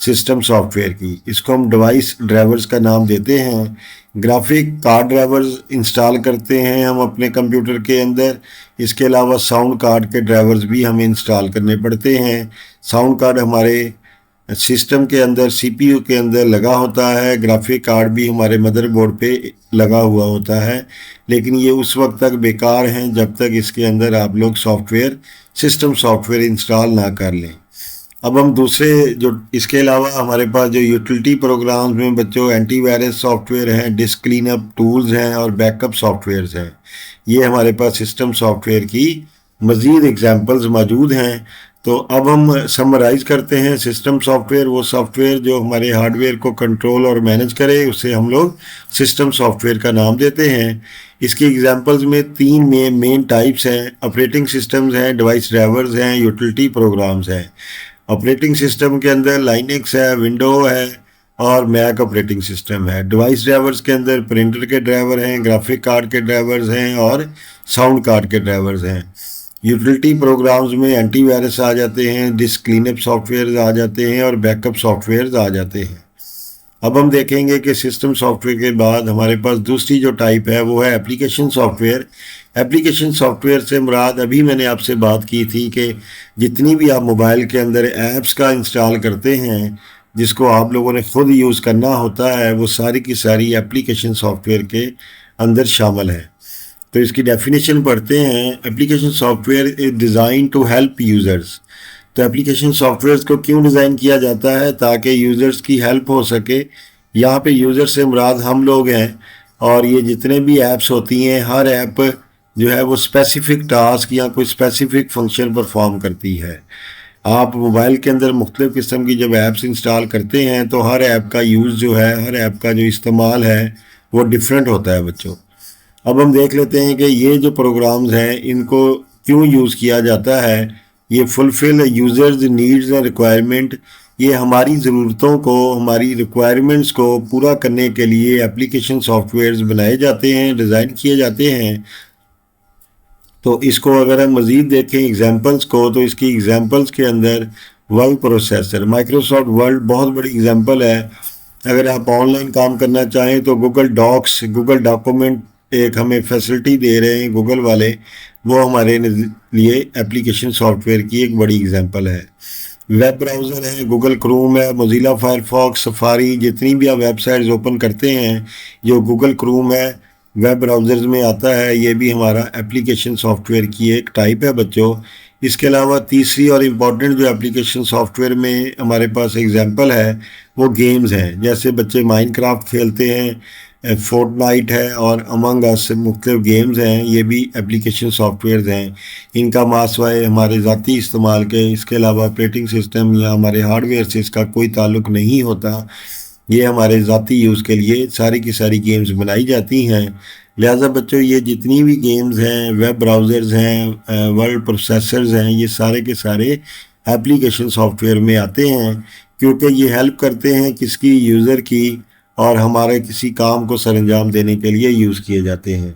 System soft where کی. اس کو ہم ڈیوائس ڈرائیورز کا نام دیتے ہیں. گرافک کارڈ ڈرائیورز انسٹال کرتے ہیں ہم اپنے کمپیوٹر کے اندر. اس کے علاوہ ساؤنڈ کارڈ کے ڈرائیورز بھی ہمیں انسٹال کرنے پڑتے ہیں. ساؤنڈ کارڈ ہمارے سسٹم کے اندر سی پی یو کے اندر لگا ہوتا ہے. گرافک کارڈ بھی ہمارے مدر بورڈ پہ لگا ہوا ہوتا ہے، لیکن یہ اس وقت تک بیکار ہیں جب تک اس کے اندر آپ لوگ soft where system soft where install نہ کر لیں. اب ہم دوسرے جو اس کے علاوہ ہمارے پاس جو یوٹیلٹی پروگرامز میں بچوں اینٹی وائرس سافٹ ویئر ہیں، ڈسک کلین اپ ٹولز ہیں اور بیک اپ سافٹ ویئرز ہیں. یہ ہمارے پاس سسٹم سافٹ ویئر کی مزید ایگزامپلز موجود ہیں. تو اب ہم سمرائز کرتے ہیں. سسٹم سافٹ ویئر وہ سافٹ ویئر جو ہمارے ہارڈ ویئر کو کنٹرول اور مینج کرے، اسے ہم لوگ سسٹم سافٹ ویئر کا نام دیتے ہیں. اس کی ایگزامپلز میں تین مین ٹائپس ہیں. آپریٹنگ سسٹمز ہیں، ڈیوائس ڈرائیورز ہیں، یوٹیلٹی پروگرامز ہیں. آپریٹنگ سسٹم کے اندر لائنکس ہے، ونڈو ہے اور میک آپریٹنگ سسٹم ہے. ڈیوائس ڈرائیورز کے اندر پرنٹر کے ڈرائیور ہیں، گرافک کارڈ کے ڈرائیورز ہیں اور ساؤنڈ کارڈ کے ڈرائیورز ہیں. یوٹیلٹی پروگرامز میں اینٹی وائرس آ جاتے ہیں، disk clean up softwares آ جاتے ہیں اور بیک اپ سافٹ ویئرز آ جاتے ہیں. اب ہم دیکھیں گے کہ سسٹم سافٹ ویئر کے بعد ہمارے پاس دوسری جو ٹائپ ہے وہ ہے application soft where. Application soft where سے مراد ابھی میں نے آپ سے بات کی تھی کہ جتنی بھی آپ موبائل کے اندر ایپس کا انسٹال کرتے ہیں جس کو آپ لوگوں نے خود یوز کرنا ہوتا ہے، وہ ساری کی ساری اپلیکیشن سافٹ ویئر کے اندر شامل ہے. تو اس کی ڈیفینیشن پڑھتے ہیں. Application software is design to help users. تو اپلیکیشن سافٹ ویئرز کو کیوں ڈیزائن کیا جاتا ہے؟ تاکہ یوزرز کی ہیلپ ہو سکے. یہاں پہ یوزر سے مراد ہم لوگ ہیں، اور یہ جتنے بھی ایپس ہوتی ہیں ہر ایپ جو ہے وہ اسپیسیفک ٹاسک یا کوئی اسپیسیفک فنکشن پرفارم کرتی ہے. آپ موبائل کے اندر مختلف قسم کی جب ایپس انسٹال کرتے ہیں تو ہر ایپ کا یوز جو ہے، ہر ایپ کا جو استعمال ہے وہ ڈیفرنٹ ہوتا ہے بچوں. اب ہم دیکھ لیتے ہیں کہ یہ جو پروگرامز ہیں ان کو کیوں یوز کیا جاتا ہے. یہ فلفل یوزرز نیڈز اینڈ ریکوائرمنٹ، یہ ہماری ضرورتوں کو، ہماری ریکوائرمنٹس کو پورا کرنے کے لیے اپلیکیشن سافٹ ویئرز بنائے جاتے ہیں، ڈیزائن کیے جاتے ہیں. تو اس کو اگر ہم مزید دیکھیں ایگزامپلس کو، تو اس کی ایگزامپلس کے اندر ورڈ پروسیسر، مائکروسافٹ ورڈ بہت بڑی ایگزامپل ہے. اگر آپ آن لائن کام کرنا چاہیں تو گوگل ڈاکس، گوگل ڈاکومنٹ ایک ہمیں فیسلٹی دے رہے ہیں گوگل والے، وہ ہمارے لیے اپلیکیشن سافٹ ویئر کی ایک بڑی ایگزامپل ہے. ویب براؤزر ہے، گوگل کروم ہے، موزیلا فائر فاکس، سفاری، جتنی بھی آپ ویب سائٹس اوپن کرتے ہیں جو گوگل کروم ہے ویب براؤزرز میں آتا ہے، یہ بھی ہمارا اپلیکیشن سافٹ ویئر کی ایک ٹائپ ہے بچوں. اس کے علاوہ تیسری اور امپورٹنٹ جو اپلیکیشن سافٹ ویئر میں ہمارے پاس ایگزامپل ہے وہ گیمز ہیں. جیسے بچے مائن کرافٹ کھیلتے ہیں، فورٹ نائٹ ہے اور امنگ اس، مختلف گیمز ہیں، یہ بھی اپلیکیشن سافٹ ویئرز ہیں. ان کا ماسوائے ہمارے ذاتی استعمال کے، اس کے علاوہ آپریٹنگ سسٹم یا ہمارے ہارڈ ویئر سے اس کا کوئی تعلق نہیں ہوتا. یہ ہمارے ذاتی یوز کے لیے ساری کی ساری گیمز بنائی جاتی ہیں. لہٰذا بچوں یہ جتنی بھی گیمز ہیں، ویب براؤزرز ہیں، ورڈ پروسیسرز ہیں، یہ سارے کے سارے اپلیکیشن سافٹ ویئر میں آتے ہیں، کیونکہ یہ ہیلپ کرتے ہیں کس کی، یوزر کی، اور ہمارے کسی کام کو سر انجام دینے کے لیے یوز کیے جاتے ہیں.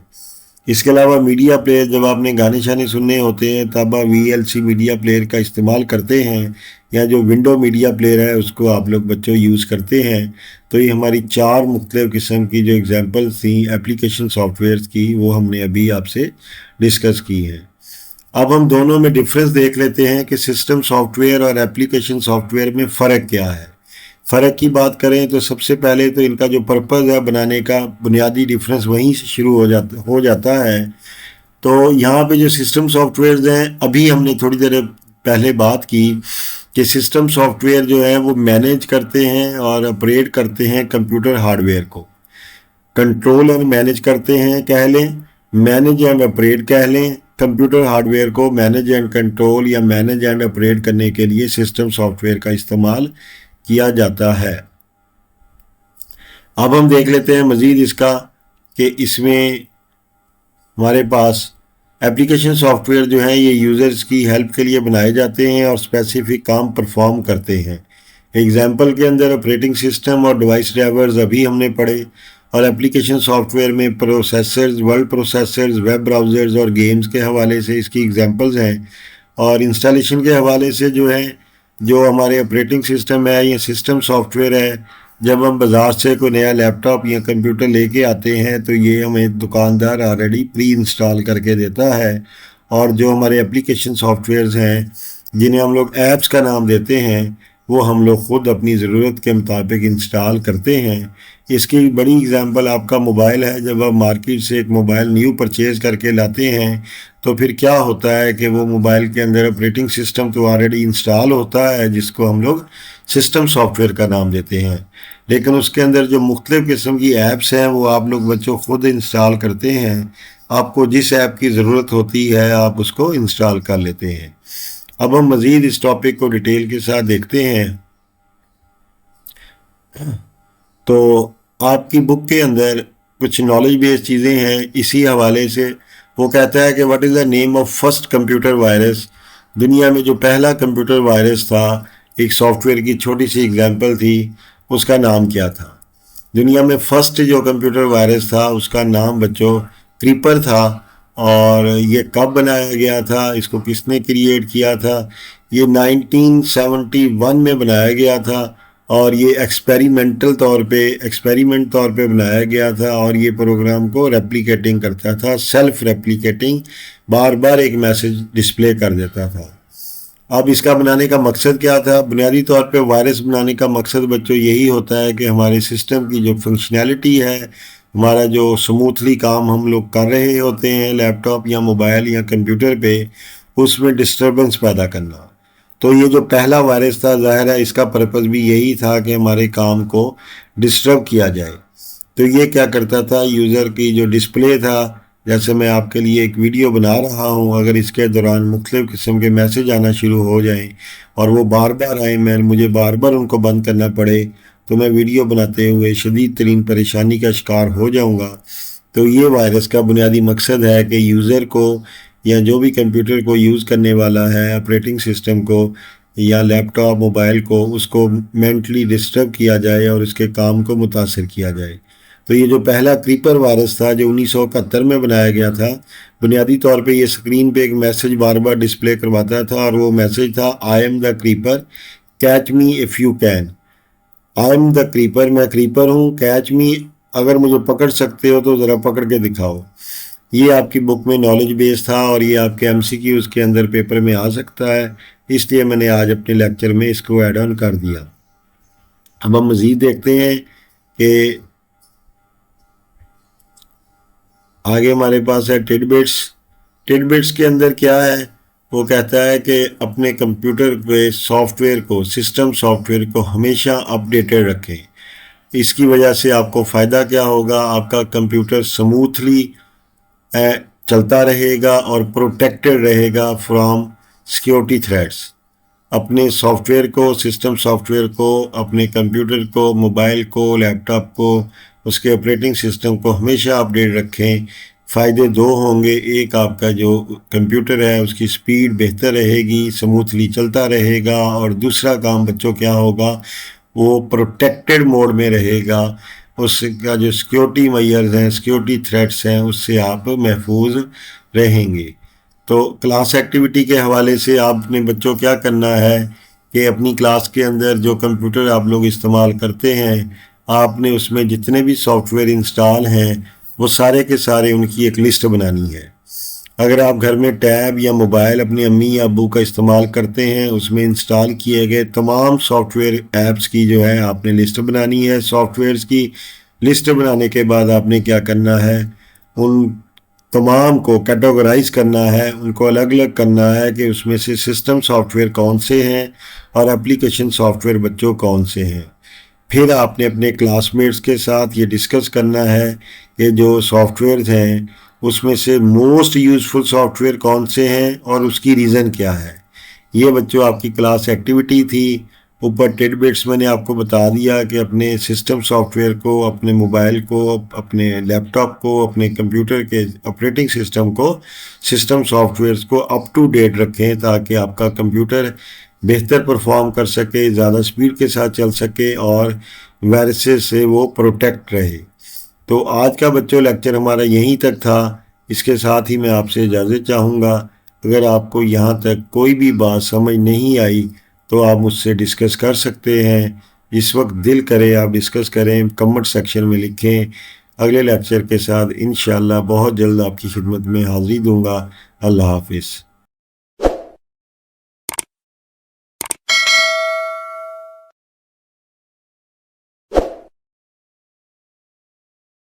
اس کے علاوہ میڈیا پلیئر، جب آپ نے گانے شانے سننے ہوتے ہیں تب آپ VLC میڈیا پلیئر کا استعمال کرتے ہیں، یا جو ونڈو میڈیا پلیئر ہے اس کو آپ لوگ بچوں یوز کرتے ہیں. تو یہ ہماری چار مختلف قسم کی جو ایگزامپلس تھیں اپلیکیشن سافٹ ویئرس کی، وہ ہم نے ابھی آپ سے ڈسکس کی ہیں. اب ہم دونوں میں ڈفرینس دیکھ لیتے ہیں کہ سسٹم سافٹ ویئر اور اپلیکیشن سافٹ ویئر میں فرق کیا ہے. فرق کی بات کریں تو سب سے پہلے تو ان کا جو پرپز ہے بنانے کا، بنیادی ڈفرینس وہیں سے شروع ہو جاتا ہے. تو یہاں پہ جو سسٹم سافٹ ویئرز ہیں، ابھی ہم نے تھوڑی دیر پہلے بات کی کہ سسٹم سافٹ ویئر جو ہے وہ مینیج کرتے ہیں اور آپریٹ کرتے ہیں کمپیوٹر ہارڈ ویئر کو. کنٹرول اینڈ مینیج کرتے ہیں کہہ لیں، مینیج اینڈ آپریٹ کہہ لیں. کمپیوٹر ہارڈ ویئر کو مینیج اینڈ کنٹرول یا مینیج اینڈ آپریٹ کرنے کے لیے سسٹم سافٹ ویئر کا استعمال کیا جاتا ہے. اب ہم دیکھ لیتے ہیں مزید اس کا کہ اس میں ہمارے پاس اپلیکیشن سافٹ ویئر جو ہیں یہ یوزرز کی ہیلپ کے لیے بنائے جاتے ہیں اور اسپیسیفک کام پرفارم کرتے ہیں. ایگزامپل کے اندر آپریٹنگ سسٹم اور ڈیوائس ڈرائیورز ابھی ہم نے پڑھے، اور اپلیکیشن سافٹ ویئر میں processors, word processors, web browsers اور گیمز کے حوالے سے اس کی ایگزامپلز ہیں. اور انسٹالیشن کے حوالے سے جو ہے جو ہمارے آپریٹنگ سسٹم ہے یا سسٹم سافٹ ویئر ہے، جب ہم بازار سے کوئی نیا لیپ ٹاپ یا کمپیوٹر لے کے آتے ہیں تو یہ ہمیں دکاندار آلریڈی پری انسٹال کر کے دیتا ہے، اور جو ہمارے اپلیکیشن سافٹ ویئرز ہیں جنہیں ہم لوگ ایپس کا نام دیتے ہیں، وہ ہم لوگ خود اپنی ضرورت کے مطابق انسٹال کرتے ہیں۔ اس کی بڑی اگزامپل آپ کا موبائل ہے۔ جب آپ مارکیٹ سے ایک موبائل نیو پرچیز کر کے لاتے ہیں تو پھر کیا ہوتا ہے کہ وہ موبائل کے اندر آپریٹنگ سسٹم تو آلریڈی انسٹال ہوتا ہے، جس کو ہم لوگ سسٹم سافٹ ویئر کا نام دیتے ہیں، لیکن اس کے اندر جو مختلف قسم کی ایپس ہیں وہ آپ لوگ بچوں خود انسٹال کرتے ہیں۔ آپ کو جس ایپ کی ضرورت ہوتی ہے آپ اس کو انسٹال کر لیتے ہیں۔ اب ہم مزید اس ٹاپک کو ڈیٹیل کے ساتھ دیکھتے ہیں۔ تو آپ کی بک کے اندر کچھ نالج بیس چیزیں ہیں اسی حوالے سے۔ وہ کہتا ہے کہ what is the name of first computer virus, دنیا میں جو پہلا کمپیوٹر وائرس تھا، ایک سافٹ ویئر کی چھوٹی سی اگزامپل تھی، اس کا نام کیا تھا؟ دنیا میں فرسٹ جو کمپیوٹر وائرس تھا اس کا نام بچوں کریپر تھا، اور یہ کب بنایا گیا تھا، اس کو کس نے کریٹ کیا تھا؟ یہ 1971 میں بنایا گیا تھا، اور یہ ایکسپیریمنٹ طور پہ بنایا گیا تھا، اور یہ پروگرام کو ریپلیکیٹنگ کرتا تھا، سیلف ریپلیکیٹنگ، بار بار ایک میسج ڈسپلے کر دیتا تھا۔ اب اس کا بنانے کا مقصد کیا تھا؟ بنیادی طور پہ وائرس بنانے کا مقصد بچوں یہی ہوتا ہے کہ ہمارے سسٹم کی جو فنکشنالٹی ہے، ہمارا جو سموتھلی کام ہم لوگ کر رہے ہوتے ہیں لیپ ٹاپ یا موبائل یا کمپیوٹر پہ، اس میں ڈسٹربنس پیدا کرنا۔ تو یہ جو پہلا وائرس تھا، ظاہر ہے اس کا پرپس بھی یہی تھا کہ ہمارے کام کو ڈسٹرب کیا جائے۔ تو یہ کیا کرتا تھا، یوزر کی جو ڈسپلے تھا، جیسے میں آپ کے لیے ایک ویڈیو بنا رہا ہوں، اگر اس کے دوران مختلف قسم کے میسج آنا شروع ہو جائیں اور وہ بار بار آئیں، مجھے بار بار ان کو بند کرنا پڑے، تو میں ویڈیو بناتے ہوئے شدید ترین پریشانی کا شکار ہو جاؤں گا۔ تو یہ وائرس کا بنیادی مقصد ہے کہ یوزر کو یا جو بھی کمپیوٹر کو یوز کرنے والا ہے، آپریٹنگ سسٹم کو یا لیپ ٹاپ موبائل کو، اس کو مینٹلی ڈسٹرب کیا جائے اور اس کے کام کو متاثر کیا جائے۔ تو یہ جو پہلا کریپر وائرس تھا جو 1971 میں بنایا گیا تھا، بنیادی طور پہ یہ اسکرین پہ ایک میسج بار بار ڈسپلے کرواتا تھا، اور وہ میسج تھا I am the Crapper, catch me if you can. I am the Crapper, میں کریپر ہوں، کیچ می، اگر مجھے پکڑ سکتے ہو تو ذرا پکڑ کے دکھاؤ۔ یہ آپ کی بک میں نالج بیس تھا، اور یہ آپ کے ایم سی کیوز کے اندر پیپر میں آ سکتا ہے، اس لیے میں نے آج اپنے لیکچر میں اس کو ایڈ آن کر دیا۔ اب ہم مزید دیکھتے ہیں کہ آگے ہمارے پاس ہے ٹڈ بٹس کے اندر کیا ہے؟ وہ کہتا ہے کہ اپنے کمپیوٹر کے سافٹ ویئر کو، سسٹم سافٹ ویئر کو ہمیشہ اپ ڈیٹڈ رکھیں۔ اس کی وجہ سے آپ کو فائدہ کیا ہوگا؟ آپ کا کمپیوٹر سموتھلی چلتا رہے گا اور پروٹیکٹڈ رہے گا فرام سیکیورٹی تھریٹس۔ اپنے سافٹ ویئر کو، سسٹم سافٹ ویئر کو، اپنے کمپیوٹر کو، موبائل کو، لیپ ٹاپ کو، اس کے آپریٹنگ سسٹم کو ہمیشہ اپڈیٹ رکھیں۔ فائدے دو ہوں گے، ایک آپ کا جو کمپیوٹر ہے اس کی سپیڈ بہتر رہے گی، سموتھلی چلتا رہے گا، اور دوسرا کام بچوں کیا ہوگا، وہ پروٹیکٹڈ موڈ میں رہے گا۔ اس کا جو سیکیورٹی میئرز ہیں، سیکیورٹی تھریٹس ہیں، اس سے آپ محفوظ رہیں گے۔ تو کلاس ایکٹیویٹی کے حوالے سے آپ نے بچوں کیا کرنا ہے کہ اپنی کلاس کے اندر جو کمپیوٹر آپ لوگ استعمال کرتے ہیں، آپ نے اس میں جتنے بھی سافٹ ویئر انسٹال ہیں وہ سارے کے سارے ان کی ایک لسٹ بنانی ہے۔ اگر آپ گھر میں ٹیب یا موبائل اپنے امی یا ابو کا استعمال کرتے ہیں، اس میں انسٹال کیے گئے تمام سافٹ ویئر ایپس کی جو ہے آپ نے لسٹ بنانی ہے۔ سافٹ ویئرز کی لسٹ بنانے کے بعد آپ نے کیا کرنا ہے، ان تمام کو کیٹیگرائز کرنا ہے، ان کو الگ الگ کرنا ہے کہ اس میں سے سسٹم سافٹ ویئر کون سے ہیں اور اپلیکیشن سافٹ ویئر بچوں کون سے ہیں۔ پھر آپ نے اپنے کلاس میٹس کے ساتھ یہ ڈسکس کرنا ہے کہ جو سافٹ ویئرز ہیں اس میں سے موسٹ یوزفل سافٹ ویئر کون سے ہیں اور اس کی ریزن کیا ہے۔ یہ بچوں آپ کی کلاس ایکٹیویٹی تھی۔ اوپر ٹڈ بٹس میں نے آپ کو بتا دیا کہ اپنے سسٹم سافٹ ویئر کو، اپنے موبائل کو، اپنے لیپ ٹاپ کو، اپنے کمپیوٹر کے آپریٹنگ سسٹم کو، سسٹم سافٹ ویئرز کو اپ ٹو ڈیٹ رکھیں تاکہ آپ کا کمپیوٹر بہتر پرفارم کر سکے، زیادہ سپیڈ کے ساتھ چل سکے اور وائرسز سے وہ پروٹیکٹ رہے۔ تو آج کا بچوں لیکچر ہمارا یہیں تک تھا۔ اس کے ساتھ ہی میں آپ سے اجازت چاہوں گا۔ اگر آپ کو یہاں تک کوئی بھی بات سمجھ نہیں آئی تو آپ مجھ سے ڈسکس کر سکتے ہیں. اس وقت دل کرے آپ ڈسکس کریں، کمنٹ سیکشن میں لکھیں. اگلے لیکچر کے ساتھ انشاءاللہ بہت جلد آپ کی خدمت میں حاضری دوں گا. اللہ حافظ.